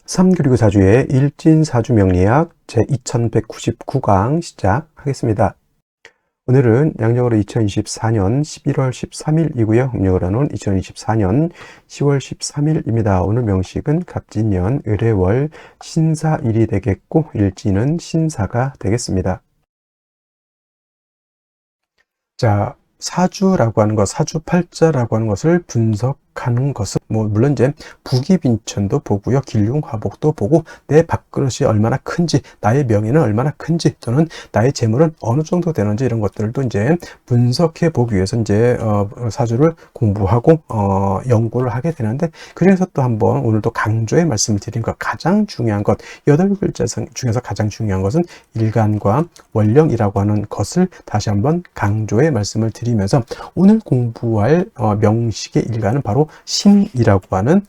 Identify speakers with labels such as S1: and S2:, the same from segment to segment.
S1: 3교리고 사주의 일진사주 명리학 제2199강 시작하겠습니다. 오늘은 양력으로 2024년 11월 13일이고요. 음력으로는 2024년 10월 13일입니다. 오늘 명식은 갑진년 을해월 신사일이 되겠고 일진은 신사가 되겠습니다. 자, 사주라고 하는 것, 사주팔자라고 하는 것을 분석하는 것은 물론 이제 부기빈천도 보고요, 길흉화복도 보고 내 밥그릇이 얼마나 큰지, 나의 명예는 얼마나 큰지, 또는 나의 재물은 어느 정도 되는지 이런 것들도 이제 분석해 보기 위해서 이제 사주를 공부하고 연구를 하게 되는데, 그중에서 또 한번 오늘도 강조의 말씀을 드린 것, 가장 중요한 것, 8글자 중에서 가장 중요한 것은 일간과 원령이라고 하는 것을 다시 한번 강조의 말씀을 드리면서, 오늘 공부할 명식의 일간은 바로 신이라고 하는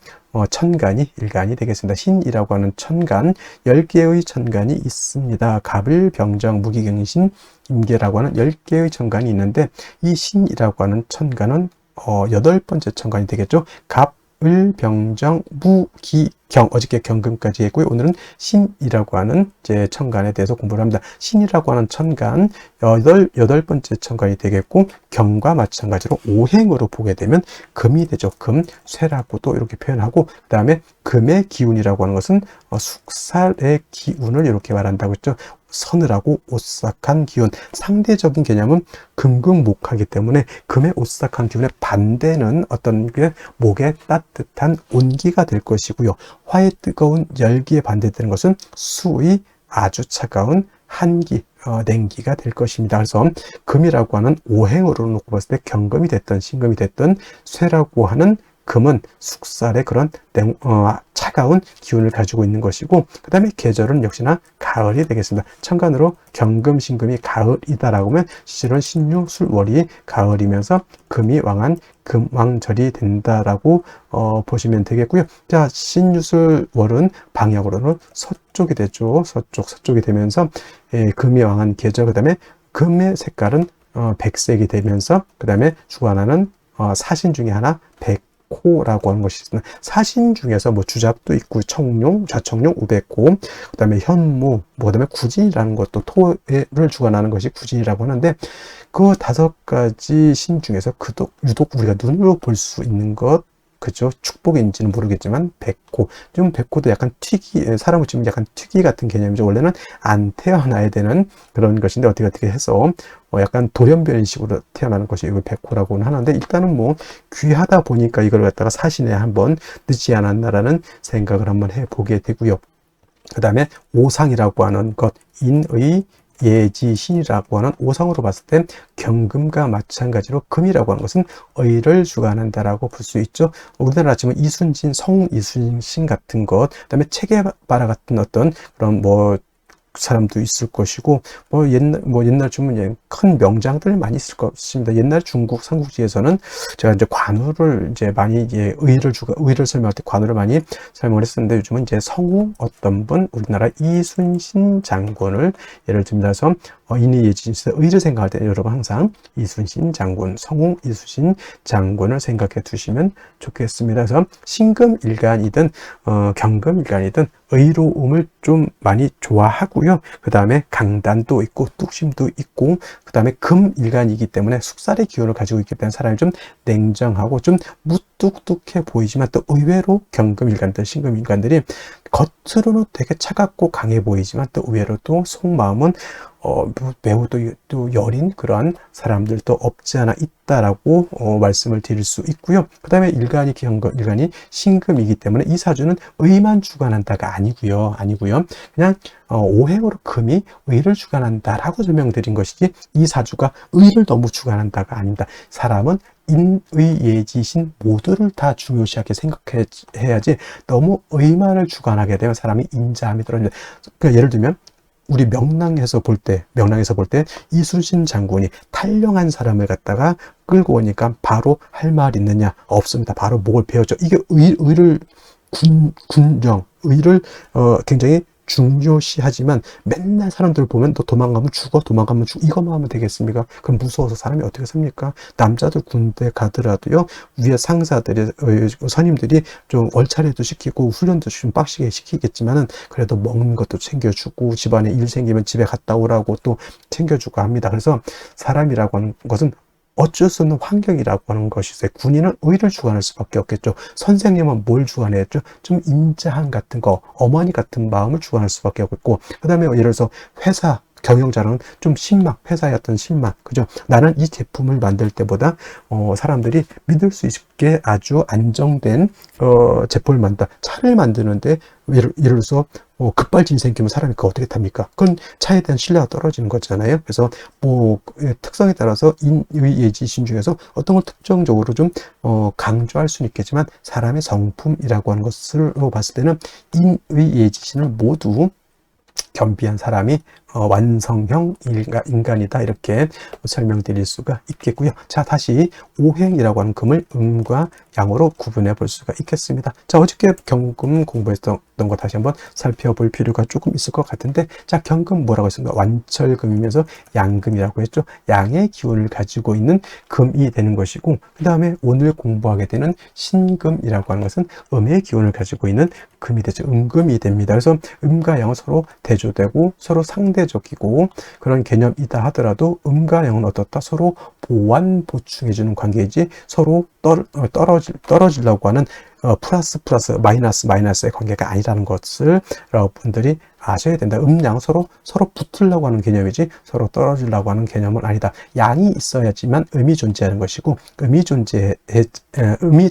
S1: 천간이 일간이 되겠습니다. 신이라고 하는 천간, 10개의 천간이 있습니다. 갑을, 병정, 무기경신, 임계라고 하는 10개의 천간이 있는데, 이 신이라고 하는 천간은 8번째 천간이 되겠죠. 갑, 을, 병정, 무, 기, 경, 어저께 경금까지 했고요. 오늘은 신이라고 하는 이제 천간에 대해서 공부를 합니다. 신이라고 하는 천간, 여덟 번째 천간이 되겠고, 경과 마찬가지로 오행으로 보게 되면 금이 되죠. 금, 쇠라고도 이렇게 표현하고, 그 다음에 금의 기운이라고 하는 것은 숙살의 기운을 이렇게 말한다고 했죠. 서늘하고 오싹한 기운, 상대적인 개념은 금금목하기 때문에 금의 오싹한 기운의 반대는 어떤 게 목의 따뜻한 온기가 될 것이고요. 화의 뜨거운 열기에 반대되는 것은 수의 아주 차가운 한기, 냉기가 될 것입니다. 그래서 금이라고 하는 오행으로 놓고 봤을 때 경금이 됐든 신금이 됐든 쇠라고 하는 금은 숙살의 그런 차가운 기운을 가지고 있는 것이고, 그 다음에 계절은 역시나 가을이 되겠습니다. 천간으로 경금, 신금이 가을이다라고 하면 실은 신유, 술, 월이 가을이면서 금이 왕한 금왕절이 된다라고 보시면 되겠고요. 자, 신유, 술, 월은 방향으로는 서쪽이 되죠. 서쪽이 되면서 금이 왕한 계절, 그 다음에 금의 색깔은 백색이 되면서, 그 다음에 주관하는 사신 중에 하나 백호라고 하는 것이 있습니다. 사신 중에서 주잡도 있고, 청룡, 좌청룡, 우백호, 그 다음에 현무, 그 다음에 구진이라는 것도 토를 주관하는 것이 구진이라고 하는데, 그 5가지 신 중에서 유독 우리가 눈으로 볼 수 있는 것, 그죠? 축복인지는 모르겠지만 백호, 좀 백호도 약간 사람을 치면 약간 특이 같은 개념이죠. 원래는 안 태어나야 되는 그런 것인데 어떻게 해서 약간 돌연변이식으로 태어나는 것이 이걸 백호라고는 하는데, 일단은 귀하다 보니까 이걸 갖다가 사신에 한번 늦지 않았나라는 생각을 한번 해보게 되고요. 그 다음에 오상이라고 하는 것, 인의 예지신이라고 하는 오상으로 봤을 때 경금과 마찬가지로 금이라고 하는 것은 의를 주관한다라고 볼 수 있죠. 우리나라 치면 이순신, 성웅 이순신 같은 것, 그다음에 체게바라 같은 어떤 그런 사람도 있을 것이고, 옛날 주면 큰 명장들 많이 있을 것입니다. 옛날 중국 삼국지에서는 제가 이제 관우를 이제 많이 의를 설명할 때 관우를 많이 설명을 했었는데, 요즘은 이제 성웅 어떤 분, 우리나라 이순신 장군을 예를 들면서 인의예지신에서 의를 생각할 때 여러분 항상 이순신 장군, 성웅 이순신 장군을 생각해 두시면 좋겠습니다. 그래서 신금일간이든 경금일간이든 의로움을 좀 많이 좋아하고요. 그 다음에 강단도 있고 뚝심도 있고, 그 다음에 금일간이기 때문에 숙살의 기운을 가지고 있기 때문에 사람이 좀 냉정하고 좀 무뚝뚝해 보이지만, 또 의외로 경금일간들, 신금일간들이 겉으로는 되게 차갑고 강해 보이지만 또 의외로 또 속마음은 매우 또 여린 그러한 사람들도 없지 않아 있다라고 말씀을 드릴 수 있고요. 그 다음에 일간이 신금이기 때문에 이 사주는 의만 주관한다가 아니고요. 그냥 오행으로 금이 의를 주관한다라고 설명드린 것이지, 이 사주가 의를 너무 주관한다가 아닙니다. 사람은 인의예지신 모두를 다 중요시하게 생각해야지, 너무 의만을 주관하게 되면 사람이 인자함이 떨어집니다. 그러니까 예를 들면 우리 명랑에서 볼 때 이순신 장군이 탈령한 사람을 갖다가 끌고 오니까 바로 할 말 있느냐? 없습니다. 바로 목을 베었죠. 이게 의를 굉장히 중요시하지만 맨날 사람들 보면 너 도망가면 죽어, 도망가면 죽어, 이것만 하면 되겠습니까? 그럼 무서워서 사람이 어떻게 삽니까? 남자들 군대 가더라도요, 위에 상사들이, 선임들이 좀 얼차례도 시키고 훈련도 좀 빡시게 시키겠지만은 그래도 먹는 것도 챙겨주고 집안에 일 생기면 집에 갔다 오라고 또 챙겨주고 합니다. 그래서 사람이라고 하는 것은 어쩔 수 없는 환경이라고 하는 것이 있어요. 군인은 의를 주관할 수밖에 없겠죠. 선생님은 뭘 주관했죠? 좀 인자함 같은 거, 어머니 같은 마음을 주관할 수밖에 없고, 그 다음에 예를 들어서 회사 경영자는 좀 신망, 회사의 어떤 신망, 그죠? 나는 이 제품을 만들 때보다 사람들이 믿을 수 있게 아주 안정된 제품을 만든다. 차를 만드는데 예를 들어서 급발진이 생기면 사람이 그거 어떻게 탑니까? 그건 차에 대한 신뢰가 떨어지는 거잖아요. 그래서 뭐 특성에 따라서 인의 예지신 중에서 어떤 걸 특정적으로 좀 강조할 수는 있겠지만 사람의 성품이라고 하는 것을 봤을 때는 인의 예지신을 모두 겸비한 사람이 완성형 인간이다, 이렇게 설명드릴 수가 있겠고요. 자, 다시 오행이라고 하는 금을 음과 양으로 구분해 볼 수가 있겠습니다. 자, 어저께 경금 공부했던 거 다시 한번 살펴볼 필요가 조금 있을 것 같은데, 자, 경금 뭐라고 했습니까? 완철금이면서 양금이라고 했죠. 양의 기운을 가지고 있는 금이 되는 것이고, 그 다음에 오늘 공부하게 되는 신금이라고 하는 것은 음의 기운을 가지고 있는 금이 되죠. 음금이 됩니다. 그래서 음과 양은 서로 대조되고 서로 상대적이고 그런 개념이다 하더라도 음과 양은 어떻다? 서로 보완 보충해주는 관계이지 서로 떨어지려고 하는 플러스 마이너스의 관계가 아니라는 것을 여러분들이 아셔야 된다. 음양 서로 붙으려고 하는 개념이지 서로 떨어지려고 하는 개념은 아니다. 양이 있어야지만 음이 존재하는 것이고 음이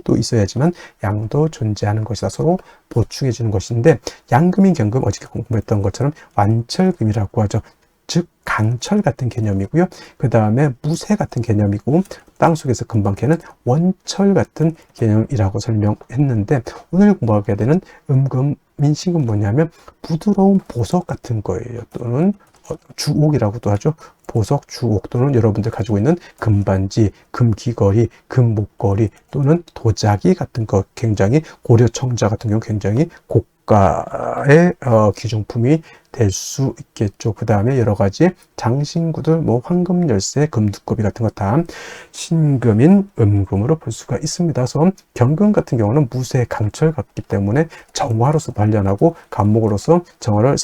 S1: 또 있어야지만 양도 존재하는 것이다. 서로 보충해 주는 것인데, 양금인 경금 어저께 공부했던 것처럼 완철금이라고 하죠. 즉 강철 같은 개념이고요. 그 다음에 무쇠 같은 개념이고, 땅속에서 금방 캐는 원철 같은 개념이라고 설명했는데, 오늘 공부하게 되는 음금인 신금 뭐냐면 부드러운 보석 같은 거예요. 또는 주옥이라고도 하죠. 보석, 주옥, 또는 여러분들 가지고 있는 금반지, 금귀걸이, 금목걸이, 또는 도자기 같은 거, 굉장히 고려청자 같은 경우 굉장히 고가의 귀중품이 될 수 있겠죠. 그 다음에 여러 가지 장신구들, 뭐 황금 열쇠, 금두꺼비 같은 거 다 신금인 음금으로 볼 수가 있습니다. 그래서 경금 같은 경우는 무쇠 강철 같기 때문에 정화로서 단련하고 간목으로서 정화를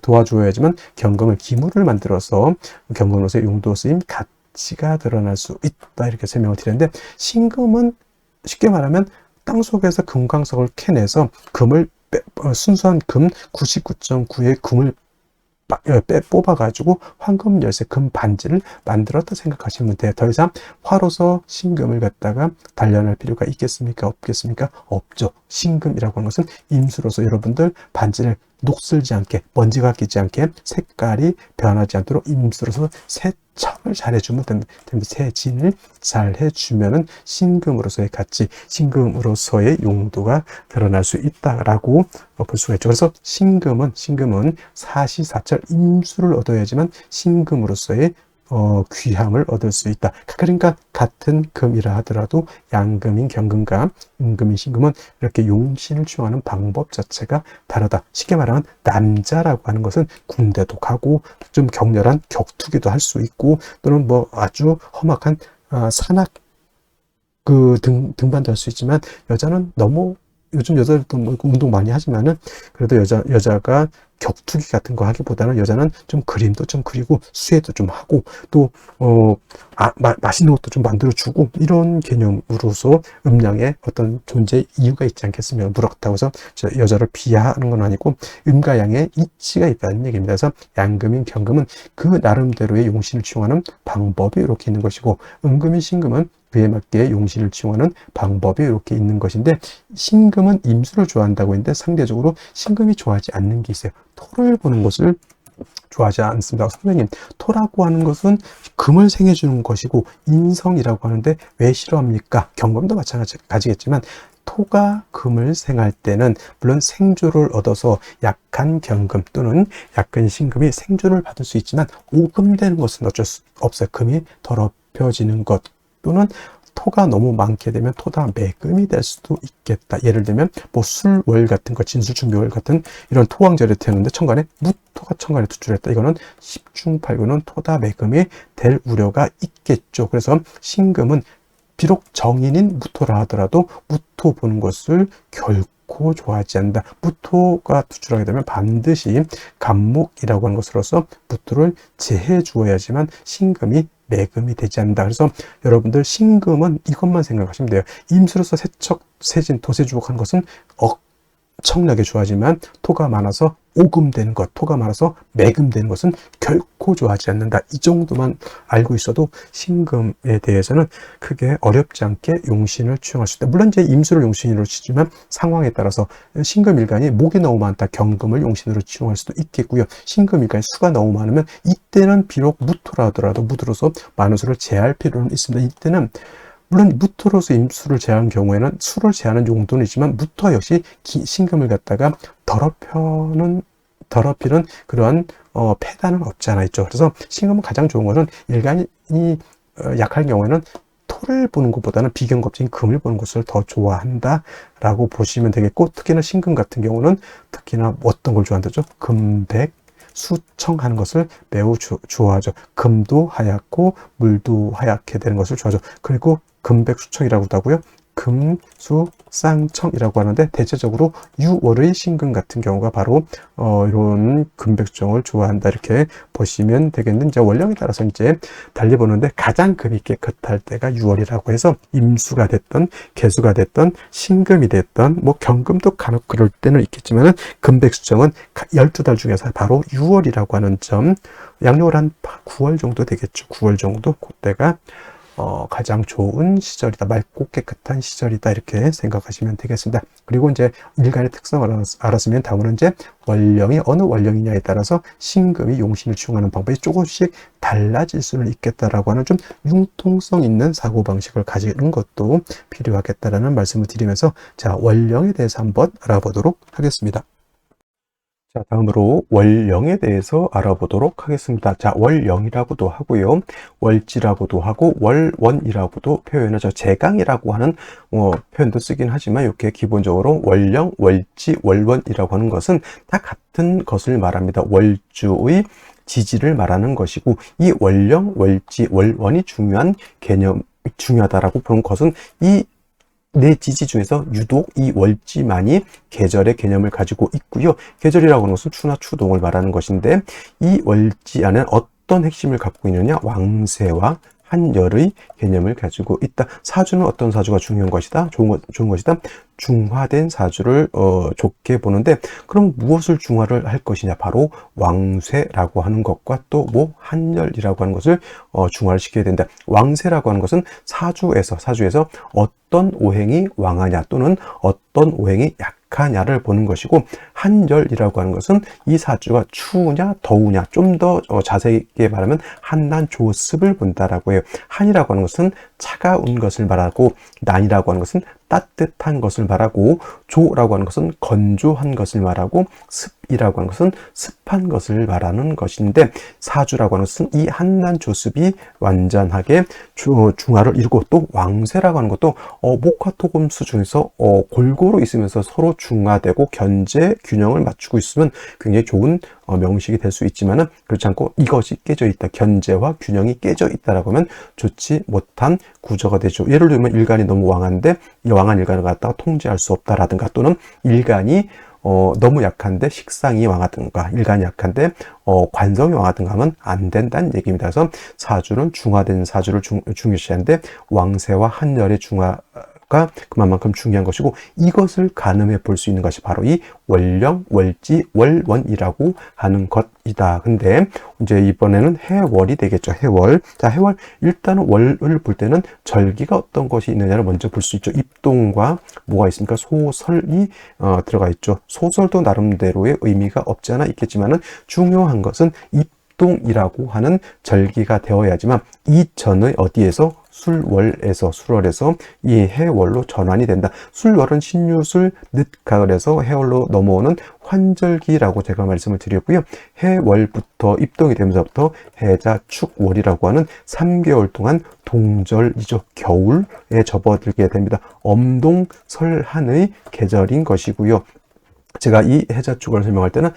S1: 도와줘야지만 경금을 기물을 만들어서 경금으로서의 용도 쓰임 가치가 드러날 수 있다, 이렇게 설명을 드렸는데, 신금은 쉽게 말하면 땅속에서 금광석을 캐내서 금을 순수한 금 99.9의 금을 뽑아가지고 황금 열쇠 금 반지를 만들었다 생각하시면 돼요. 더 이상 화로서 신금을 갖다가 단련할 필요가 있겠습니까? 없겠습니까? 없죠. 신금이라고 하는 것은 임수로서 여러분들 반지를 녹슬지 않게, 먼지가 끼지 않게, 색깔이 변하지 않도록 임수로서 세척을 잘 해주면 됩니다. 세진을 잘 해주면은 신금으로서의 가치, 신금으로서의 용도가 드러날 수 있다라고 볼 수가 있죠. 그래서 신금은 사시사철 임수를 얻어야지만 신금으로서의 귀함을 얻을 수 있다. 그러니까 같은 금이라 하더라도 양금인 경금과 음금인 신금은 이렇게 용신을 취하는 방법 자체가 다르다. 쉽게 말하면 남자라고 하는 것은 군대도 가고 좀 격렬한 격투기도 할 수 있고, 또는 뭐 아주 험악한 산악 등반도 할 수 있지만, 여자는 너무, 요즘 여자들도 뭐 운동 많이 하지만은 그래도 여자가 격투기 같은 거 하기보다는 여자는 좀 그림도 좀 그리고 수혜도 좀 하고 또 맛있는 것도 좀 만들어 주고, 이런 개념으로서 음양의 어떤 존재 이유가 있지 않겠습니까? 그렇다고 해서 여자를 비하하는 건 아니고 음과 양의 이치가 있다는 얘기입니다. 그래서 양금인 경금은 그 나름대로의 용신을 취용하는 방법이 이렇게 있는 것이고, 음금인 신금은 그에 맞게 용신을 취용하는 방법이 이렇게 있는 것인데, 신금은 임수를 좋아한다고 했는데 상대적으로 신금이 좋아하지 않는 게 있어요. 토를 보는 것을 좋아하지 않습니다. 선생님, 토라고 하는 것은 금을 생해주는 것이고 인성이라고 하는데 왜 싫어합니까? 경금도 마찬가지겠지만 토가 금을 생할 때는 물론 생주를 얻어서 약한 경금 또는 약한 신금이 생주를 받을 수 있지만 오금되는 것은 어쩔 수 없어요. 금이 더럽혀지는 것, 또는 토가 너무 많게 되면 토다 매금이 될 수도 있겠다. 예를 들면 뭐 술월 같은 거, 진술충묘월 같은 이런 토왕절에 태우는데 천간에 무토가 천간에 투출했다. 이거는 십중팔구는 토다 매금이 될 우려가 있겠죠. 그래서 신금은 비록 정인인 무토라 하더라도 무토 보는 것을 결코 좋아하지 않는다. 무토가 투출하게 되면 반드시 간목이라고 하는 것으로서 무토를 제해 주어야지만 신금이 매금이 되지 않는다. 그래서 여러분들 신금은 이것만 생각하시면 돼요. 임수로서 세척, 세진, 토세주곡 하는 것은 엄청나게 좋아하지만 토가 많아서 오금되는 것, 토가 많아서 매금되는 것은 결코 좋아하지 않는다. 이 정도만 알고 있어도 신금에 대해서는 크게 어렵지 않게 용신을 취용할 수 있다. 물론 이제 임수를 용신으로 치지만 상황에 따라서 신금일간이 목이 너무 많다, 경금을 용신으로 취용할 수도 있겠고요. 신금일간이 수가 너무 많으면 이때는 비록 무토라 하더라도 무토로서 많은 수를 제할 필요는 있습니다. 이때는 물론 무토로서 임수를 제한 경우에는 수를 제하는 용도는 있지만 무토 역시 신금을 갖다가 더럽히는 그러한 폐단은 없지 않아 있죠. 그래서 신금은 가장 좋은 것은 일간이 약할 경우에는 토를 보는 것보다는 비경겁적인 금을 보는 것을 더 좋아한다라고 보시면 되겠고, 특히나 신금 같은 경우는 특히나 어떤 걸 좋아한다죠? 금백, 수청하는 것을 매우 좋아하죠. 금도 하얗고 물도 하얗게 되는 것을 좋아하죠. 그리고 금백수청이라고도 하고요. 금수쌍청이라고 하는데 대체적으로 유월의 신금 같은 경우가 바로 이런 금백수청을 좋아한다, 이렇게 보시면 되겠는데, 이제 원령에 따라서 이제 달리 보는데 가장 금이 깨끗할 때가 유월이라고 해서 임수가 됐던 개수가 됐던 신금이 됐던 뭐 경금도 간혹 그럴 때는 있겠지만은 금백수청은 12달 중에서 바로 유월이라고 하는 점, 양력을 한 9월 정도 되겠죠. 9월 정도, 그때가 가장 좋은 시절이다, 맑고 깨끗한 시절이다, 이렇게 생각하시면 되겠습니다. 그리고 이제 일간의 특성을 알았으면 다음은 이제 원령이 어느 원령이냐에 따라서 신금이 용신을 취용하는 방법이 조금씩 달라질 수는 있겠다라고 하는 좀 융통성 있는 사고방식을 가지는 것도 필요하겠다라는 말씀을 드리면서, 자, 원령에 대해서 한번 알아보도록 하겠습니다. 자, 다음으로 월령에 대해서 알아보도록 하겠습니다. 자, 월령이라고도 하고요, 월지라고도 하고 월원이라고도 표현하죠. 제강이라고 하는 표현도 쓰긴 하지만 이렇게 기본적으로 월령, 월지, 월원이라고 하는 것은 다 같은 것을 말합니다. 월주의 지지를 말하는 것이고, 이 월령, 월지, 월원이 중요하다라고 보는 것은 이 네 지지 중에서 유독 이 월지만이 계절의 개념을 가지고 있고요. 계절이라고 하는 것은 추나 추동을 말하는 것인데, 이 월지 안에 어떤 핵심을 갖고 있느냐? 왕세와 한열의 개념을 가지고 있다. 사주는 어떤 사주가 중요한 것이다? 좋은 것이다. 중화된 사주를 좋게 보는데, 그럼 무엇을 중화를 할 것이냐? 바로 왕쇠라고 하는 것과 또 뭐 한열이라고 하는 것을 중화를 시켜야 된다. 왕쇠라고 하는 것은 사주에서 어떤 오행이 왕하냐 또는 어떤 오행이 약하냐를 보는 것이고, 한열이라고 하는 것은 이 사주가 추우냐 더우냐, 좀 더 자세하게 말하면 한난 조습을 본다라고 해요. 한이라고 하는 것은 차가운 것을 말하고, 난이라고 하는 것은 따뜻한 것을 말하고, 조라고 하는 것은 건조한 것을 말하고, 습이라고 하는 것은 습한 것을 말하는 것인데, 사주라고 하는 것은 이 한난 조습이 완전하게 중화를 이루고, 또 왕세라고 하는 것도 목화토금수 중에서 골고루 있으면서 서로 중화되고 견제 균형을 맞추고 있으면 굉장히 좋은 명식이 될 수 있지만은, 그렇지 않고 이것이 깨져 있다, 견제와 균형이 깨져 있다라고 하면 좋지 못한 구조가 되죠. 예를 들면 일간이 너무 왕한데 이 왕한 일간을 갖다가 통제할 수 없다라든가, 또는 일간이 너무 약한데 식상이 왕하든가, 일간이 약한데 관성이 왕하든가 하면 안 된다는 얘기입니다. 그래서 사주는 중화된 사주를 중요시하는데, 왕세와 한열의 중화가 그만큼 중요한 것이고, 이것을 가늠해 볼 수 있는 것이 바로 이 월령, 월지, 월원이라고 하는 것이다. 근데 이제 이번에는 해월이 되겠죠. 해월. 자, 해월, 일단은 월을 볼 때는 절기가 어떤 것이 있느냐를 먼저 볼 수 있죠. 입동과 뭐가 있습니까? 소설이 들어가 있죠. 소설도 나름대로의 의미가 없지 않아 있겠지만은, 중요한 것은 입동이라고 하는 절기가 되어야지만, 이 전의 어디에서 술월에서 이 해월로 전환이 된다. 술월은 신유술 늦가을에서 해월로 넘어오는 환절기라고 제가 말씀을 드렸고요. 해월부터 입동이 되면서부터 해자 축월이라고 하는 3개월 동안 동절이죠. 겨울에 접어들게 됩니다. 엄동설한의 계절인 것이고요. 제가 이 해자축을 설명할 때는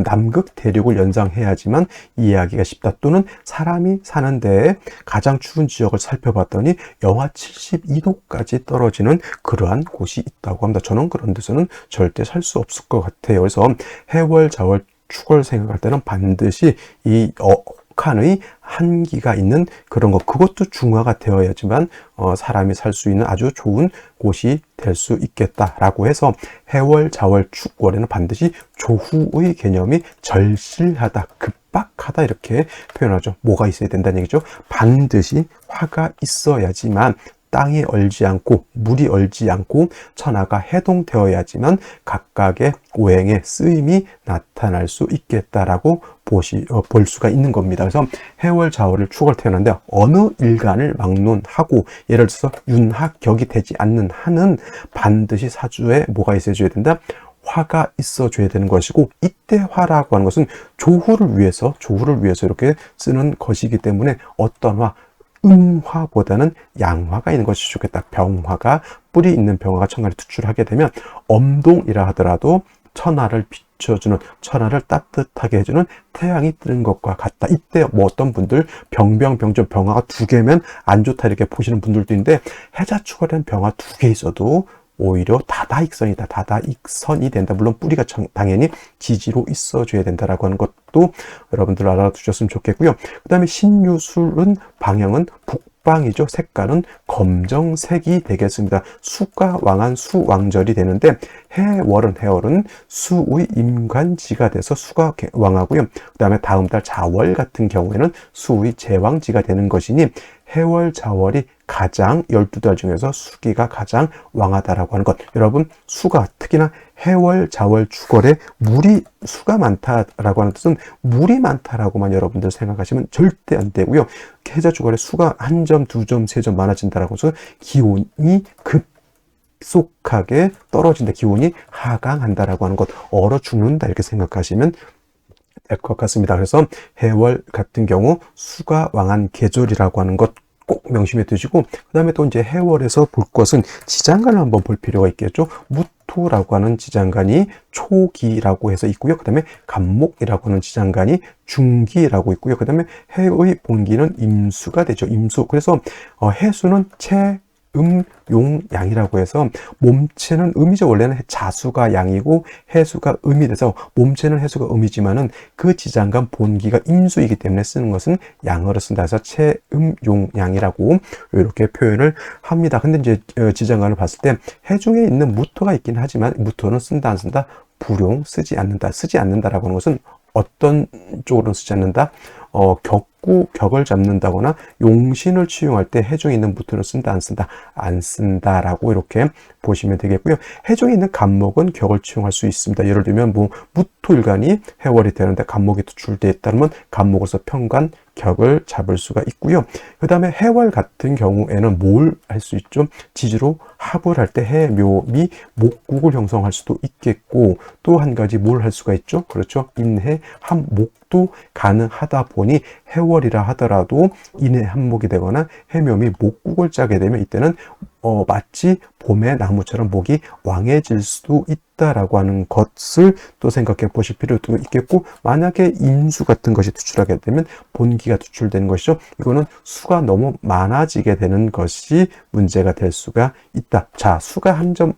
S1: 남극 대륙을 연상해야지만 이해하기가 쉽다. 또는 사람이 사는 데에 가장 추운 지역을 살펴봤더니 영하 72도까지 떨어지는 그러한 곳이 있다고 합니다. 저는 그런 데서는 절대 살 수 없을 것 같아요. 그래서 해월, 자월, 축을 생각할 때는 반드시 이 극한의 한기가 있는 그런 것, 그것도 중화가 되어야지만 사람이 살 수 있는 아주 좋은 곳이 될 수 있겠다라고 해서 해월, 자월, 축월에는 반드시 조후의 개념이 절실하다, 급박하다 이렇게 표현하죠. 뭐가 있어야 된다는 얘기죠. 반드시 화가 있어야지만 땅이 얼지 않고 물이 얼지 않고 천하가 해동되어야지만 각각의 오행의 쓰임이 나타날 수 있겠다라고 볼 수가 있는 겁니다. 그래서 해월, 자월을 축을 태어났는데 어느 일간을 막론하고 예를 들어서 윤학격이 되지 않는 한은 반드시 사주에 뭐가 있어줘야 된다? 화가 있어줘야 되는 것이고, 이때 화라고 하는 것은 조후를 위해서 이렇게 쓰는 것이기 때문에 어떤 화, 음화보다는 양화가 있는 것이 좋겠다. 병화가, 뿌리 있는 병화가 천간에 투출하게 되면 엄동이라 하더라도 천하를 비춰주는, 천하를 따뜻하게 해주는 태양이 뜨는 것과 같다. 이때 뭐 어떤 분들 병병병조 병화가 2개면 안 좋다 이렇게 보시는 분들도 있는데, 해자축월에는 병화 2개 있어도 오히려 다다익선이다. 다다익선이 된다. 물론 뿌리가 당연히 지지로 있어줘야 된다라고 하는 것도 여러분들 알아두셨으면 좋겠고요. 그 다음에 신유술은 방향은 북방이죠. 색깔은 검정색이 되겠습니다. 수가 왕한 수왕절이 되는데 해월은 수의 임관지가 돼서 수가 왕하고요. 그 다음에 다음 달 자월 같은 경우에는 수의 제왕지가 되는 것이니 해월, 자월이 가장 12달 중에서 수기가 가장 왕하다라고 하는 것. 여러분, 수가 특히나 해월, 자월, 축월에 수가 많다라고 하는 뜻은 물이 많다라고만 여러분들 생각하시면 절대 안 되고요. 해자, 축월에 수가 1점, 2점, 3점 많아진다라고 해서 기온이 급속하게 떨어진다, 기온이 하강한다라고 하는 것, 얼어 죽는다 이렇게 생각하시면 될 것 같습니다. 그래서 해월 같은 경우 수가 왕한 계절이라고 하는 것 꼭 명심해 두시고, 그 다음에 또 이제 해월에서 볼 것은 지장간을 한번 볼 필요가 있겠죠. 무토라고 하는 지장간이 초기라고 해서 있고요. 그 다음에 간목이라고 하는 지장간이 중기라고 있고요. 그 다음에 해의 본기는 임수가 되죠. 임수. 그래서 해수는 용, 양이라고 해서 몸체는 음이죠. 원래는 자수가 양이고 해수가 음이 돼서 몸체는 해수가 음이지만은 그 지장간 본기가 임수이기 때문에 쓰는 것은 양어로 쓴다 해서 용, 양이라고 이렇게 표현을 합니다. 근데 이제 지장간을 봤을 때 해중에 있는 무토가 있긴 하지만 무토는 쓴다 안 쓴다? 불용, 쓰지 않는다라고 하는 것은 어떤 쪽으로는 쓰지 않는다? 격을 잡는다거나 용신을 취용할 때 해중에 있는 무토를 쓴다 안 쓴다? 안 쓴다라고 이렇게 보시면 되겠고요. 해중에 있는 간목은 격을 취용할 수 있습니다. 예를 들면 뭐 무토일간이 해월이 되는데 간목이 투출되어 있다면 간목으로서 편관, 격을 잡을 수가 있고요. 그 다음에 해월 같은 경우에는 뭘 할 수 있죠? 지지로 합을 할 때 해, 묘, 미, 목국을 형성할 수도 있겠고, 또 한 가지 뭘 할 수가 있죠? 그렇죠. 인해, 함, 목도 가능하다 보니 해월이라 하더라도 인해 한목이 되거나 해묘미 목국을 짜게 되면 이때는 마치 봄의 나무처럼 목이 왕해질 수도 있다라고 하는 것을 또 생각해 보실 필요도 있겠고, 만약에 임수 같은 것이 투출하게 되면 본기가 투출되는 것이죠. 이거는 수가 너무 많아지게 되는 것이 문제가 될 수가 있다. 자, 수가 한 점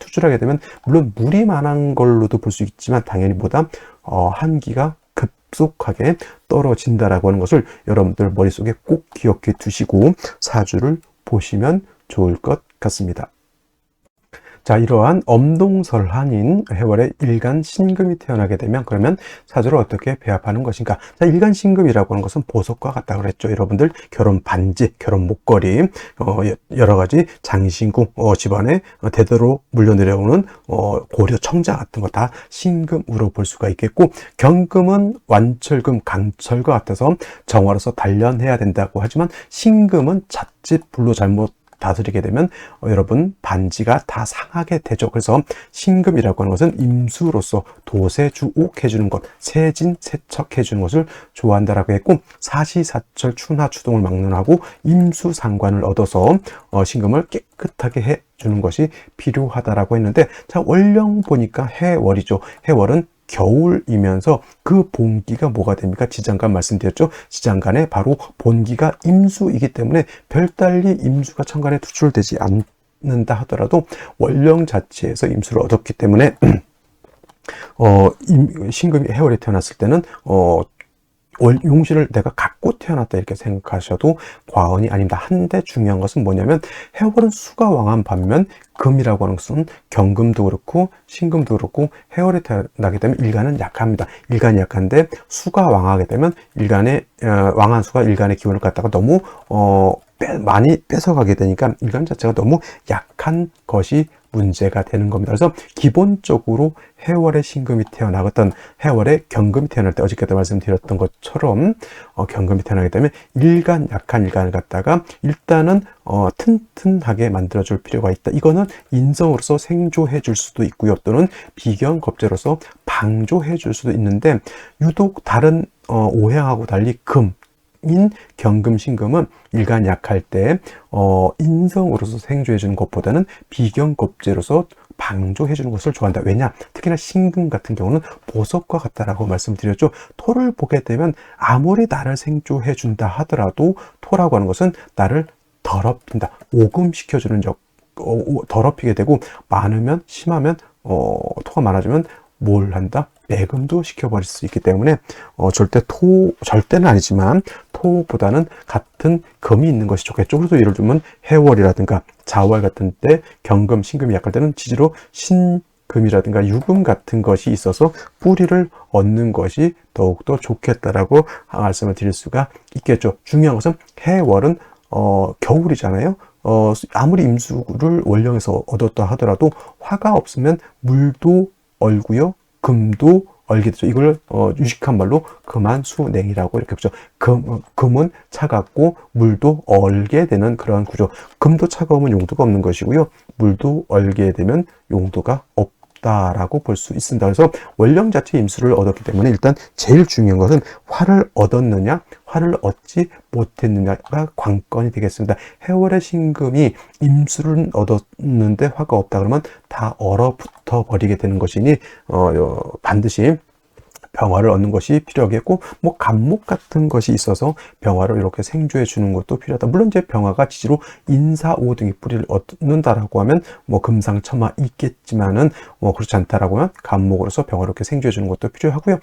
S1: 투출하게 되면 물론 물이 많은 걸로도 볼 수 있지만 당연히 보다 한기가 급속하게 떨어진다라고 하는 것을 여러분들 머릿속에 꼭 기억해 두시고 사주를 보시면 좋을 것 같습니다. 자, 이러한 엄동설한인 해월에 일간 신금이 태어나게 되면 그러면 사주를 어떻게 배합하는 것인가? 자, 일간 신금이라고 하는 것은 보석과 같다 그랬죠. 여러분들 결혼 반지, 결혼 목걸이, 여러 가지 장신구, 집안에 대대로 물려내려오는 고려 청자 같은 거 다 신금으로 볼 수가 있겠고, 경금은 완철금, 강철과 같아서 정화로서 단련해야 된다고 하지만 신금은 자칫 불로 잘못 다스리게 되면 여러분 반지가 다 상하게 되죠. 그래서 신금이라고 하는 것은 임수로서 도세주옥 해주는 것, 세진 세척 해주는 것을 좋아한다라고 했고, 사시사철 추나 추동을 막론하고 임수상관을 얻어서 신금을 깨끗하게 해주는 것이 필요하다라고 했는데, 자, 월령 보니까 해월이죠. 해월은 겨울이면서 그 본기가 뭐가 됩니까? 지장간 말씀드렸죠. 지장간에 바로 본기가 임수이기 때문에 별달리 임수가 천간에 투출되지 않는다 하더라도 월령 자체에서 임수를 얻었기 때문에 신금이 해월에 태어났을 때는 용신을 내가 갖고 태어났다 이렇게 생각하셔도 과언이 아닙니다. 한데 중요한 것은 뭐냐면, 해월은 수가 왕한 반면 금이라고 하는 것은 경금도 그렇고 신금도 그렇고 해월에 태어나게 되면 일간은 약합니다. 일간이 약한데 수가 왕하게 되면 일간의 왕한 수가 일간의 기운을 갖다가 너무 많이 뺏어가게 되니까 일간 자체가 너무 약한 것이 문제가 되는 겁니다. 그래서 기본적으로 해월에 신금이 태어나갔던 해월에 경금이 태어날 때 어저께도 말씀드렸던 것처럼 경금이 태어나게 되면 약한 일간을 갖다가 일단은 튼튼하게 만들어줄 필요가 있다. 이거는 인성으로서 생조해 줄 수도 있고요. 또는 비견겁제로서 방조해 줄 수도 있는데, 유독 다른 오행하고 달리 인 경금 신금은 일간 약할 때 인성으로서 생조해 주는 것보다는 비견겁제로서 방조해 주는 것을 좋아한다. 왜냐? 특히나 신금 같은 경우는 보석과 같다라고 말씀드렸죠. 토를 보게 되면 아무리 나를 생조해 준다 하더라도 토라고 하는 것은 나를 더럽힌다, 오금시켜주는 더럽히게 되고, 많으면 심하면 토가 많아지면 뭘 한다? 매금도 시켜버릴 수 있기 때문에 절대는 아니지만 토보다는 같은 금이 있는 것이 좋겠죠. 그래서 예를 들면 해월이라든가 자월 같은 때 경금, 신금이 약할 때는 지지로 신금이라든가 유금 같은 것이 있어서 뿌리를 얻는 것이 더욱더 좋겠다라고 말씀을 드릴 수가 있겠죠. 중요한 것은 해월은 겨울이잖아요. 아무리 임수를 월령에서 얻었다 하더라도 화가 없으면 물도 얼고요, 금도 얼게 되죠. 이걸 유식한 말로 금한수냉이라고 이렇게 보죠. 금은 차갑고 물도 얼게 되는 그러한 구조. 금도 차가우면 용도가 없는 것이고요, 물도 얼게 되면 용도가 없다라고 볼 수 있습니다. 그래서 월령 자체 임수를 얻었기 때문에 일단 제일 중요한 것은 화를 얻었느냐, 화를 얻지 못했느냐가 관건이 되겠습니다. 해월의 신금이 임수를 얻었는데 화가 없다 그러면 다 얼어붙어 버리게 되는 것이니 반드시 병화를 얻는 것이 필요하겠고, 뭐 간목 같은 것이 있어서 병화를 이렇게 생조해 주는 것도 필요하다. 물론 이제 병화가 지지로 인사오등이 뿌리를 얻는다라고 하면 뭐 금상첨화 있겠지만은 그렇지 않다라고 하면 간목으로서 병화를 이렇게 생조해 주는 것도 필요하고요.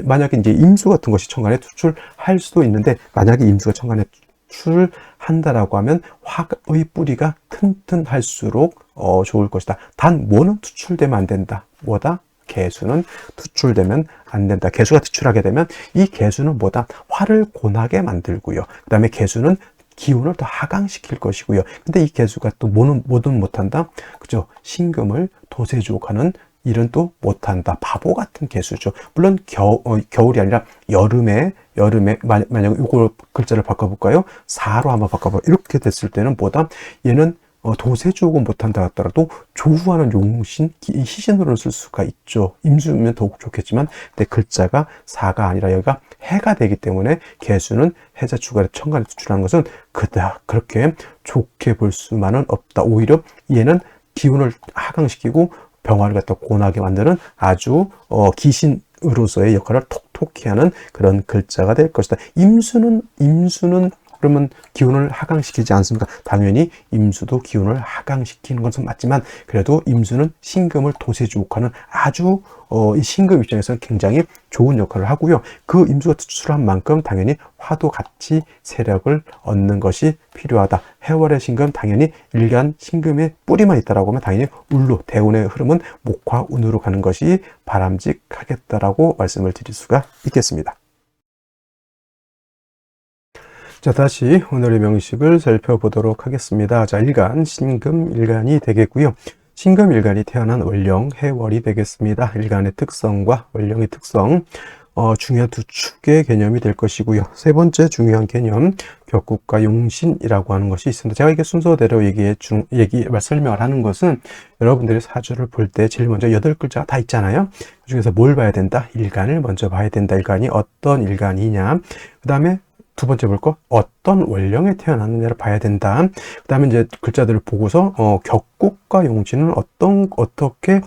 S1: 만약에 이제 임수 같은 것이 천간에 투출할 수도 있는데, 만약에 임수가 천간에 투출한다라고 하면 화의 뿌리가 튼튼할수록 좋을 것이다. 단 뭐는 투출되면 안 된다. 뭐다? 개수는 투출되면 안 된다. 개수가 투출하게 되면 이 개수는 뭐다? 화를 곤하게 만들고요. 그 다음에 개수는 기운을 더 하강시킬 것이고요. 근데 이 개수가 또 뭐든 못한다? 그죠? 신금을 도세주옥하는 일은 또 못한다. 바보 같은 개수죠. 물론 겨울이 아니라 여름에 만약에 이걸 글자를 바꿔볼까요? 사로 한번 바꿔봐요. 이렇게 됐을 때는 뭐다? 얘는 도세주옥은 못한다 하더라도 조후하는 용신, 희신으로 쓸 수가 있죠. 임수면 더욱 좋겠지만, 근데 글자가 사가 아니라 여기가 해가 되기 때문에 개수는 해자 주간에 천간에 투출하는 것은 그닥 그렇게 좋게 볼 수만은 없다. 오히려 얘는 기운을 하강시키고 병화를 갖다 곤하게 만드는 아주 기신으로서의 역할을 톡톡히 하는 그런 글자가 될 것이다. 임수는 그러면 기운을 하강시키지 않습니까? 당연히 임수도 기운을 하강시키는 것은 맞지만 그래도 임수는 신금을 도세주목하는 아주 이 신금 입장에서는 굉장히 좋은 역할을 하고요. 그 임수가 특출한 만큼 당연히 화도 같이 세력을 얻는 것이 필요하다. 해월의 신금 당연히 일간 신금의 뿌리만 있다라고 하면 당연히 울로 대운의 흐름은 목화 운으로 가는 것이 바람직하겠다라고 말씀을 드릴 수가 있겠습니다. 자, 다시 오늘의 명식을 살펴보도록 하겠습니다. 자, 일간, 신금, 일간이 되겠고요. 신금 일간이 태어난 월령, 해월이 되겠습니다. 일간의 특성과 월령의 특성, 중요한 두 축의 개념이 될 것이고요. 세 번째 중요한 개념, 격국과 용신이라고 하는 것이 있습니다. 제가 이게 순서대로 설명을 하는 것은 여러분들이 사주를 볼 때 제일 먼저 8글자가 다 있잖아요. 그 중에서 뭘 봐야 된다? 일간을 먼저 봐야 된다. 일간이 어떤 일간이냐. 그 다음에 두 번째 볼 거, 어떤 월령에 태어났느냐를 봐야 된다. 그 다음에 이제 글자들을 보고서, 격국과 용신은 어떻게,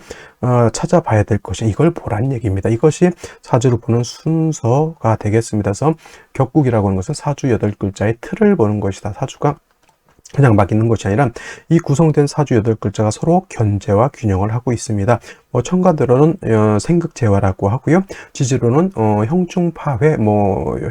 S1: 찾아봐야 될 것이, 이걸 보라는 얘기입니다. 이것이 사주를 보는 순서가 되겠습니다. 그래서 격국이라고 하는 것은 사주 8글자의 틀을 보는 것이다. 사주가 그냥 막 있는 것이 아니라 이 구성된 사주 8글자가 서로 견제와 균형을 하고 있습니다. 청가들어는 생극재화라고 하고요. 지지로는 형충파회,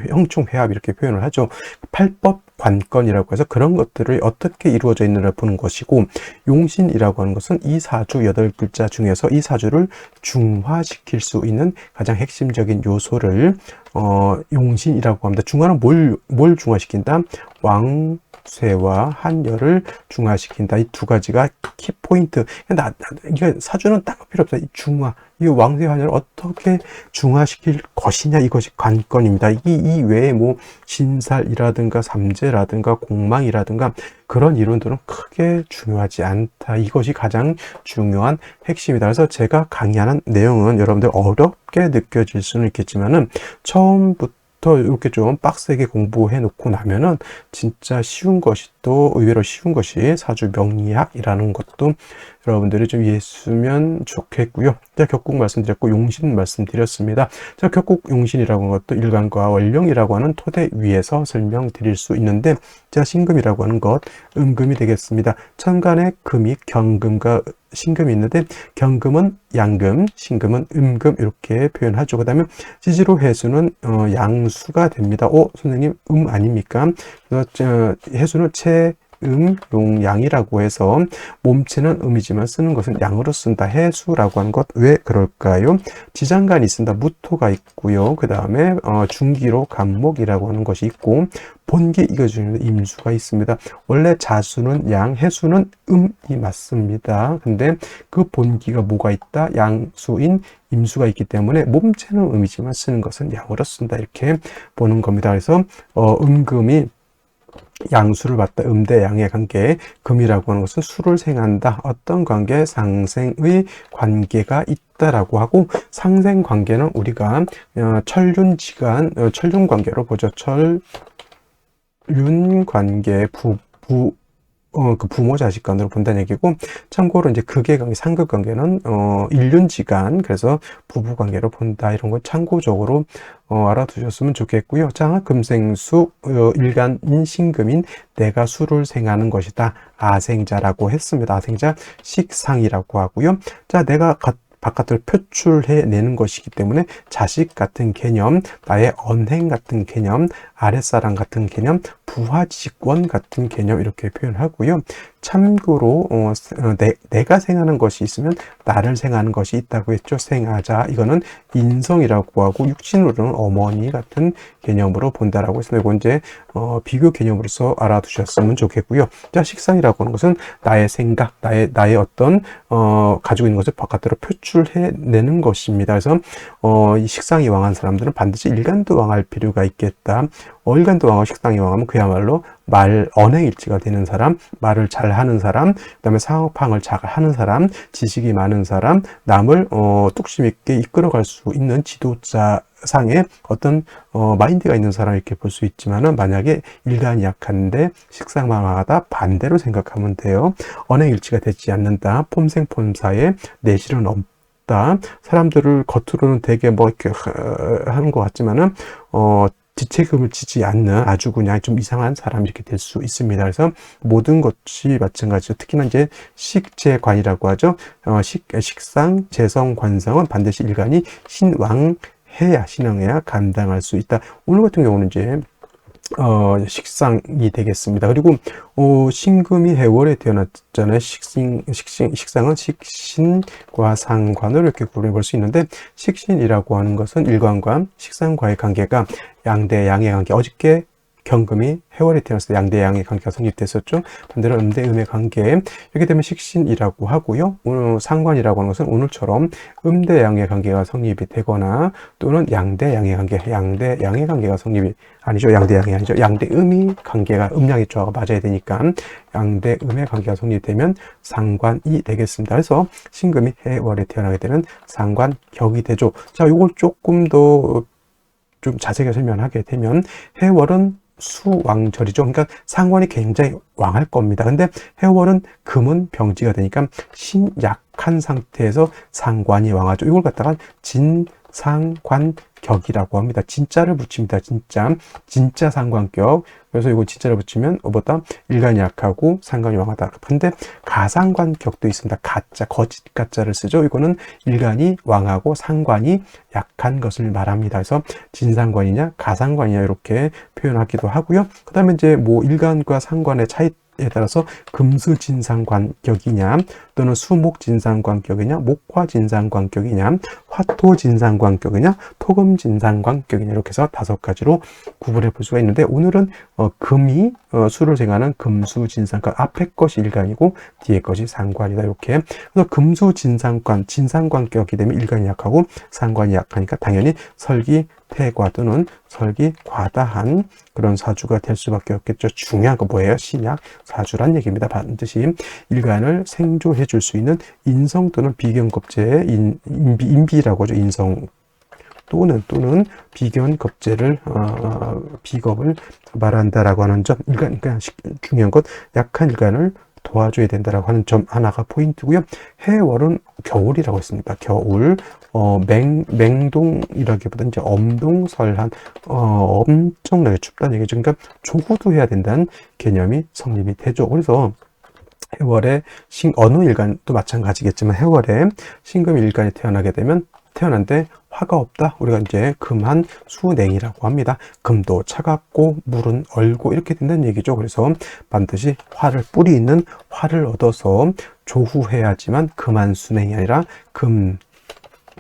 S1: 형충회합 이렇게 표현을 하죠. 팔법 관건이라고 해서 그런 것들을 어떻게 이루어져 있느냐를 보는 것이고, 용신이라고 하는 것은 이 사주 8글자 중에서 이 사주를 중화시킬 수 있는 가장 핵심적인 요소를 용신이라고 합니다. 중화는 뭘 중화시킨다? 왕쇠와 한열을 중화시킨다. 이 두 가지가 키포인트. 이게 사주는 딱 필요 없어요. 이 중화, 이 왕쇠 한열을 어떻게 중화시킬 것이냐, 이것이 관건입니다. 이 외에 신살이라든가 삼재라든가 공망이라든가 그런 이론들은 크게 중요하지 않다. 이것이 가장 중요한 핵심이다. 그래서 제가 강의하는 내용은 여러분들 어렵게 느껴질 수는 있겠지만은 처음부터 이렇게 좀 빡세게 공부해 놓고 나면은 진짜 쉬운 것이 또 의외로 쉬운 것이 사주 명리학이라는 것도 여러분들이 좀 이해했으면 좋겠고요. 자, 격국 말씀드렸고 용신 말씀드렸습니다. 자, 격국 용신이라고 하는 것도 일간과 월령이라고 하는 토대 위에서 설명드릴 수 있는데, 자, 신금이라고 하는 것 음금이 되겠습니다. 천간에 금이 경금과 신금이 있는데 경금은 양금, 신금은 음금 이렇게 표현하죠. 그 다음에 지지로 해수는 양수가 됩니다. 선생님 아닙니까? 그래서 해수는 용양이라고 해서 몸체는 음이지만 쓰는 것은 양으로 쓴다. 해수라고 하는 것 왜 그럴까요? 지장간이 있습니다. 무토가 있고요. 그 다음에 중기로 간목이라고 하는 것이 있고 본기 이거 중에 임수가 있습니다. 원래 자수는 양, 해수는 음이 맞습니다. 근데 그 본기가 뭐가 있다? 양수인 임수가 있기 때문에 몸체는 음이지만 쓰는 것은 양으로 쓴다. 이렇게 보는 겁니다. 그래서 음금이 양수를 받다. 음대 양의 관계, 금이라고 하는 것은 수를 생한다. 어떤 관계? 상생의 관계가 있다라고 하고, 상생 관계는 우리가 천륜지간, 천륜 관계로 보죠. 천륜 관계, 그 부모 자식 간으로 본다는 얘기고, 참고로 이제 극의 관계, 상극 관계는 일륜지간, 그래서 부부 관계로 본다. 이런 거 참고적으로 알아두셨으면 좋겠고요. 자, 금생수, 일간인 신금인 내가 수를 생하는 것이다. 아생자라고 했습니다. 아생자 식상이라고 하고요. 자, 내가 바깥을 표출해내는 것이기 때문에 자식 같은 개념, 나의 언행 같은 개념, 아랫사람 같은 개념, 부하직원 같은 개념 이렇게 표현하고요. 참고로 내가 생하는 것이 있으면 나를 생하는 것이 있다고 했죠. 생하자, 이거는 인성이라고 하고 육신으로는 어머니 같은 개념으로 본다라고 했습니다. 이건 이제 비교 개념으로서 알아두셨으면 좋겠고요. 자, 식상이라고 하는 것은 나의 생각, 나의 어떤 가지고 있는 것을 바깥으로 표출해내는 것입니다. 그래서 이 식상이 왕한 사람들은 반드시 일간도 왕할 필요가 있겠다. 일간도 왕하고 식상이 왕하면 그야말로 언행일치가 되는 사람, 말을 잘 하는 사람, 그 다음에 상업항을 잘 하는 사람, 지식이 많은 사람, 남을 뚝심 있게 이끌어갈 수 있는 지도자상의 어떤 마인드가 있는 사람 이렇게 볼 수 있지만은, 만약에 일간이 약한데 식상만 왕하다 반대로 생각하면 돼요. 언행일치가 되지 않는다. 폼생폼사에 내실은 없다. 사람들을 겉으로는 되게 이렇게 하는 것 같지만은 지책임을 지지 않는 아주 그냥 좀 이상한 사람이 이렇게 될 수 있습니다. 그래서 모든 것이 마찬가지죠. 특히나 이제 식재관이라고 하죠. 식상, 재성, 관상은 반드시 일간이 신왕해야 감당할 수 있다. 오늘 같은 경우는 이제 식상이 되겠습니다. 그리고 신금이 해월에 태어났잖아요. 식상은 식신과 상관으로 이렇게 구분해 볼 수 있는데, 식신이라고 하는 것은 일간과 식상과의 관계가 양대 양의 관계, 어저께 경금이 해월에 태어났을 때 양대 양의 관계가 성립됐었죠. 반대로 음대 음의 관계, 이렇게 되면 식신이라고 하고요. 오늘 상관이라고 하는 것은 오늘처럼 음대 양의 관계가 성립이 되거나 또는 양대 양의 관계, 양대 양의 관계가 성립이 아니죠. 양대 양이 아니죠. 양대 음이 관계가 음양의 조화가 맞아야 되니까 양대 음의 관계가 성립되면 상관이 되겠습니다. 그래서 신금이 해월에 태어나게 되면 상관격이 되죠. 자, 이걸 조금 더 좀 자세하게 설명하게 되면, 해월은 수왕절이죠. 그러니까 상관이 굉장히 왕할 겁니다. 근데 해월은 금은 병지가 되니까 신약한 상태에서 상관이 왕하죠. 이걸 갖다가 진상관격이라고 합니다. 진짜를 붙입니다. 진짜 상관격. 그래서 이거 진짜를 붙이면 뭐다? 일간이 약하고 상관이 왕하다. 근데 가상관격도 있습니다. 가짜, 거짓 가짜를 쓰죠. 이거는 일간이 왕하고 상관이 약한 것을 말합니다. 그래서 진상관이냐 가상관이냐 이렇게 표현하기도 하고요. 그 다음에 이제 뭐 일간과 상관의 차이 에 따라서 금수진상관격이냐 또는 수목진상관격이냐 목화진상관격이냐 화토진상관격이냐 토금진상관격이냐 이렇게 해서 5가지로 구분해 볼 수가 있는데, 오늘은 금이 수를 생하는 금수진상관, 앞에 것이 일간이고 뒤에 것이 상관이다. 이렇게. 그래서 금수진상관, 진상관격이 되면 일간이 약하고 상관이 약하니까 당연히 설기태과 또는 설기과다한 그런 사주가 될 수밖에 없겠죠. 중요한 거 뭐예요? 신약 사주란 얘기입니다. 반드시 일간을 생조해 줄 수 있는 인성 또는 비견겁제의 인비라고 하죠. 인성 또는 비견겁제를 비겁을 말한다라고 하는 점, 일간, 그러니까 중요한 것, 약한 일간을 도와줘야 된다라고 하는 점 하나가 포인트고요. 해월은 겨울이라고 했습니다. 겨울, 맹동이라기보다는 이제 엄동설한, 엄청나게 춥다는 얘기죠. 그러니까 조후도 해야 된다는 개념이 성립이 되죠. 그래서 해월에 어느 일간도 마찬가지겠지만 해월에 신금 일간이 태어나게 되면 태어난데 화가 없다. 우리가 이제 금한 수냉이라고 합니다. 금도 차갑고 물은 얼고 이렇게 된다는 얘기죠. 그래서 반드시 뿌리 있는 화를 얻어서 조후해야지만 금한 수냉이 아니라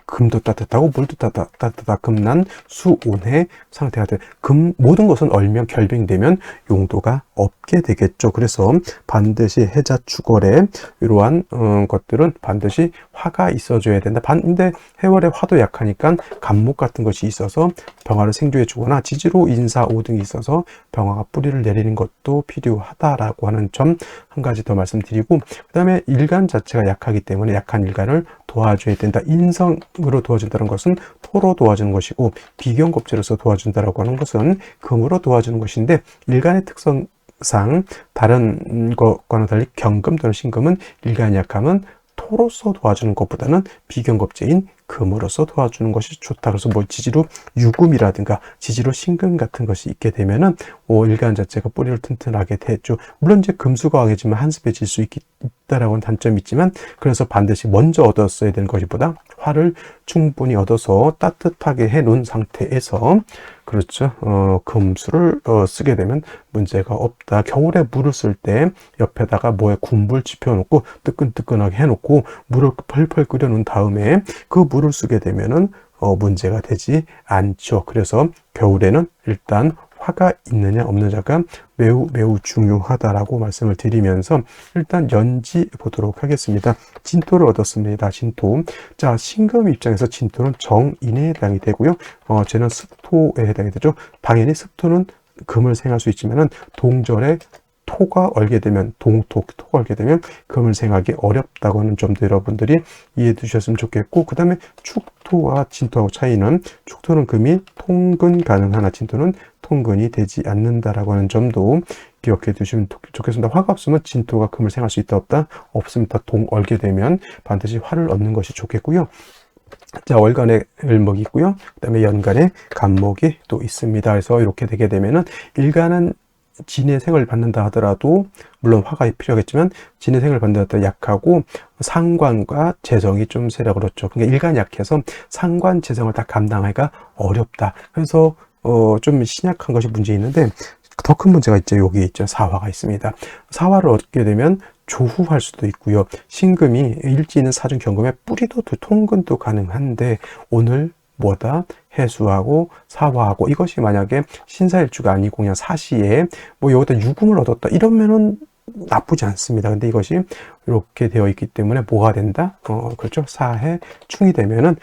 S1: 금도 따뜻하고 물도 따뜻하다. 금난 수온의 상태가 돼. 모든 것은 얼면 결빙되면 용도가 없게 되겠죠. 그래서 반드시 해자 축월에 이러한 것들은 반드시 화가 있어줘야 된다. 근데 해월에 화도 약하니까 간목 같은 것이 있어서 병화를 생조해 주거나 지지로 인사 5등이 있어서 병화가 뿌리를 내리는 것도 필요하다라고 하는 점 한 가지 더 말씀드리고, 그 다음에 일간 자체가 약하기 때문에 약한 일간을 도와줘야 된다. 인성으로 도와준다는 것은 토로 도와주는 것이고, 비견겁제로서 도와준다라고 하는 것은 금으로 도와주는 것인데, 일간의 특성상 다른 것과는 달리 경금 또는 신금은 일간이 약하면 토로서 도와주는 것보다는 비견겁제인 금으로서 도와주는 것이 좋다. 그래서 뭐 지지로 유금이라든가 지지로 신금 같은 것이 있게 되면은 일간 자체가 뿌리를 튼튼하게 되죠. 물론 이제 금수가 강해지면 한습해질 수 있다라고는 단점이 있지만, 그래서 반드시 먼저 얻었어야 되는 것보다 화를 충분히 얻어서 따뜻하게 해놓은 상태에서, 그렇죠, 금수를 쓰게 되면 문제가 없다. 겨울에 물을 쓸 때 옆에다가 뭐에 군불 지펴놓고 뜨끈뜨끈하게 해놓고 물을 펄펄 끓여놓은 다음에 그 물을 쓰게 되면은 문제가 되지 않죠. 그래서 겨울에는 일단 화가 있느냐 없느냐가 매우 중요하다라고 말씀을 드리면서 일단 연지 보도록 하겠습니다. 진토를 얻었습니다. 진토. 자, 신금 입장에서 진토는 정인에 해당이 되고요. 쟤는 습토에 해당이 되죠. 당연히 습토는 금을 생할 수 있지만은 동절에 토가 얼게 되면 토가 얼게 되면 금을 생하기 어렵다고 하는 점도 여러분들이 이해해 두셨으면 좋겠고, 그 다음에 축토와 진토하고 차이는, 축토는 금이 통근 가능하나 진토는 통근이 되지 않는다라고 하는 점도 기억해 두시면 좋겠습니다. 화가 없으면 진토가 금을 생할 수 있다 없다? 없으면 다 얼게 되면 반드시 화를 얻는 것이 좋겠고요. 자, 월간의 을목이 있고요. 그 다음에 연간의 간목이 또 있습니다. 그래서 이렇게 되게 되면은 일간은 진해생을 받는다 하더라도, 물론 화가 필요하겠지만 진해생을 받는다 하더라도 약하고 상관과 재성이 좀 세라 그렇죠. 그러니까 일간 약해서 상관 재성을 다 감당하기가 어렵다. 그래서 좀 신약한 것이 문제 있는데, 더 큰 문제가 있죠. 여기 있죠. 사화가 있습니다. 사화를 얻게 되면 조후할 수도 있고요. 신금이 일지는 사준 경금에 뿌리도 통근도 가능한데, 오늘 뭐다? 해수하고 사화하고, 이것이 만약에 신사일주가 아니고 그냥 사시에 뭐 여기다 유금을 얻었다 이러면은 나쁘지 않습니다. 근데 이것이 이렇게 되어 있기 때문에 뭐가 된다? 그렇죠. 사해 충이 되면은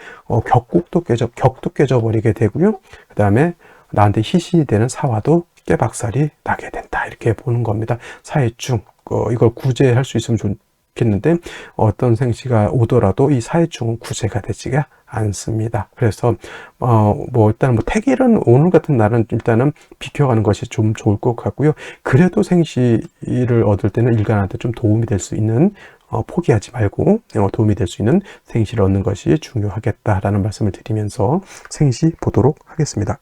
S1: 격도 깨져버리게 되고요. 그 다음에 나한테 희신이 되는 사화도 깨박살이 나게 된다. 이렇게 보는 겁니다. 사해충, 이걸 구제할 수 있으면 좋겠는데, 어떤 생시가 오더라도 이 사해충은 구제가 되지가 않습니다. 그래서 일단은 택일은 오늘 같은 날은 일단은 비켜가는 것이 좀 좋을 것 같고요. 그래도 생시를 얻을 때는 일간한테 좀 도움이 될 수 있는, 포기하지 말고 도움이 될 수 있는 생시를 얻는 것이 중요하겠다라는 말씀을 드리면서 생시 보도록 하겠습니다.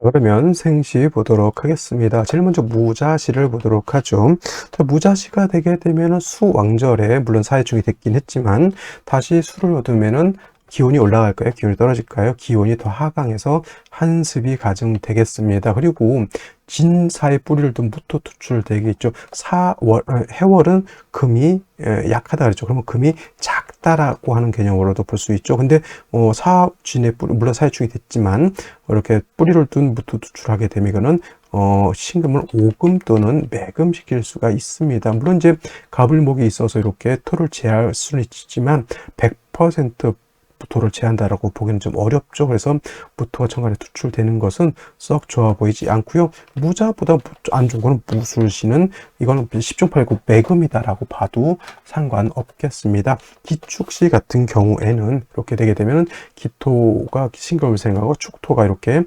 S1: 그러면 생시 보도록 하겠습니다. 제일 먼저 무자시를 보도록 하죠. 자, 무자시가 되게 되면은 수왕절에, 물론 사해충이 됐긴 했지만 다시 수를 얻으면은 기온이 올라갈까요? 기온이 떨어질까요? 기온이 더 하강해서 한습이 가중되겠습니다. 그리고 진사의 뿌리를 둔 무토 투출되겠죠. 해월은 금이 약하다 그랬죠. 그러면 금이 작다라고 하는 개념으로도 볼 수 있죠. 근데 사진의 뿌리, 물론 사해충이 됐지만 이렇게 뿌리를 둔 무토 투출하게 되면 이거는 신금을 오금 또는 매금 시킬 수가 있습니다. 물론 이제 가불목이 있어서 이렇게 토를 제할 수는 있지만 100% 무토를 제한다라고 보기는 좀 어렵죠. 그래서 무토가 천간에 투출되는 것은 썩 좋아 보이지 않고요. 무자보다 안 좋은 거는 무술시는, 이거는 10중 8구 매금이다라고 봐도 상관없겠습니다. 기축시 같은 경우에는 이렇게 되게 되면 기토가 신금을 생하고 축토가 이렇게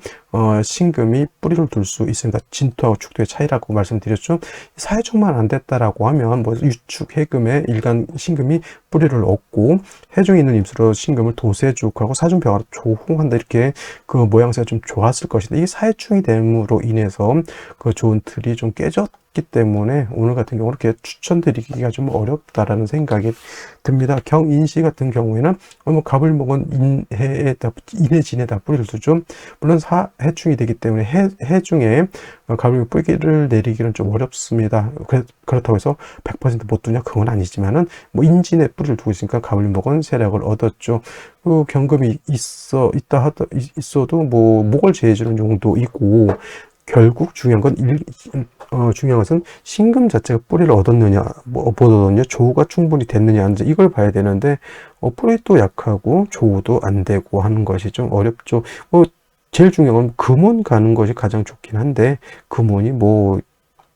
S1: 신금이 뿌리를 둘 수 있습니다. 진토하고 축토의 차이라고 말씀드렸죠. 사해충만 안 됐다라고 하면 유축, 해금에 일간 신금이 뿌리를 얻고, 해중에 있는 임수로 신금을 도세죽하고 사중병화로 조홍한다, 이렇게 그 모양새가 좀 좋았을 것인데, 이게 사해충이 됨으로 인해서 그 좋은 틀이 좀 깨졌기 때문에 오늘 같은 경우 이렇게 추천드리기가 좀 어렵다라는 생각이 듭니다. 경인시 같은 경우에는 가불목은 인해진에다 뿌리를 두죠. 물론 해충이 되기 때문에 해중에 가불목 뿌리를 내리기는 좀 어렵습니다. 그렇다고 해서 100% 못 두냐? 그건 아니지만은 인진에 뿌리를 두고 있으니까 가불목은 세력을 얻었죠. 그 경금이 있어도 목을 제해주는 용도이고, 결국 중요한 것은 신금 자체가 뿌리를 얻었느냐, 못 얻었느냐, 조우가 충분히 됐느냐, 이걸 봐야 되는데, 뿌리도 약하고 조우도 안 되고 하는 것이 좀 어렵죠. 제일 중요한 건 금운 가는 것이 가장 좋긴 한데, 금운이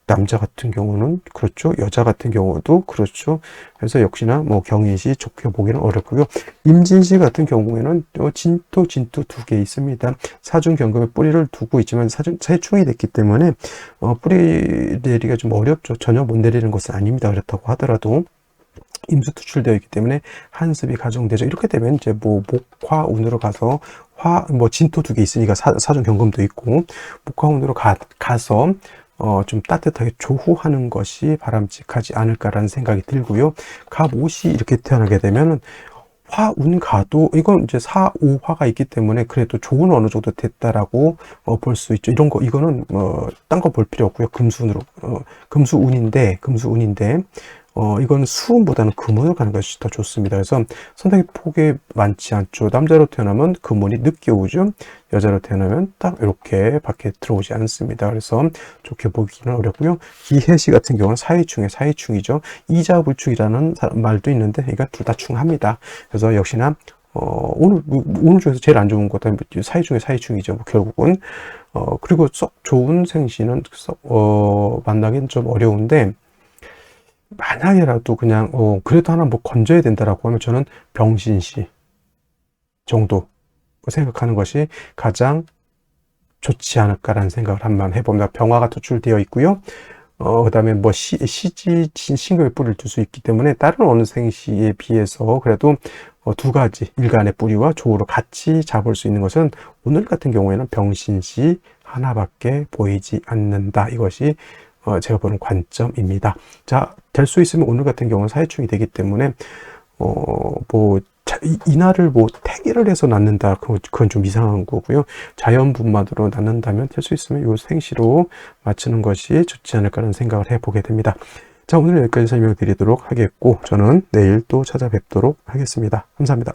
S1: 남자 같은 경우는 그렇죠. 여자 같은 경우도 그렇죠. 그래서 역시나 경인시 좋게 보기는 어렵고요. 임진시 같은 경우에는 진토 두 개 있습니다. 사중 경금에 뿌리를 두고 있지만 사해충이 됐기 때문에 뿌리 내리기가 좀 어렵죠. 전혀 못 내리는 것은 아닙니다. 그렇다고 하더라도 임수 투출되어 있기 때문에 한습이 가중되죠. 이렇게 되면 이제 목화운으로 가서 진토 두 개 있으니까 사중 경금도 있고, 목화운으로 가서 좀 따뜻하게 조후하는 것이 바람직하지 않을까라는 생각이 들고요. 갑옷이 이렇게 태어나게 되면은 화운가도, 이건 이제 사오화가 있기 때문에 그래도 조은 어느 정도 됐다라고 볼 수 있죠. 이거는 딴 거 볼 필요 없고요. 금수운인데 이건 수운보다는 금운으로 가는 것이 더 좋습니다. 그래서 선택의 폭이 많지 않죠. 남자로 태어나면 금운이 늦게 오죠. 여자로 태어나면 딱 이렇게 밖에 들어오지 않습니다. 그래서 좋게 보기는 어렵고요. 기해시 같은 경우는 사해충이죠. 이자불충이라는 말도 있는데, 그러니까 둘 다 충합니다. 그래서 역시나 오늘 중에서 제일 안 좋은 것도 사해충이죠. 결국은. 그리고 썩 좋은 생시는 만나기는 좀 어려운데, 만약에라도 그냥 그래도 하나 건져야 된다라고 하면 저는 병신시 정도 생각하는 것이 가장 좋지 않을까라는 생각을 한번 해봅니다. 병화가 투출되어 있고요. 그 다음에 신금의 뿌리를 둘 수 있기 때문에 다른 어느 생시에 비해서 그래도 두 가지 일간의 뿌리와 조로 같이 잡을 수 있는 것은 오늘 같은 경우에는 병신시 하나밖에 보이지 않는다. 이것이 제가 보는 관점입니다. 자, 될 수 있으면 오늘 같은 경우는 사회충이 되기 때문에 이날을 태기를 해서 낳는다. 그건 좀 이상한 거고요. 자연분만으로 낳는다면 될 수 있으면 요 생시로 맞추는 것이 좋지 않을까라는 생각을 해보게 됩니다. 자, 오늘 여기까지 설명드리도록 하겠고, 저는 내일 또 찾아뵙도록 하겠습니다. 감사합니다.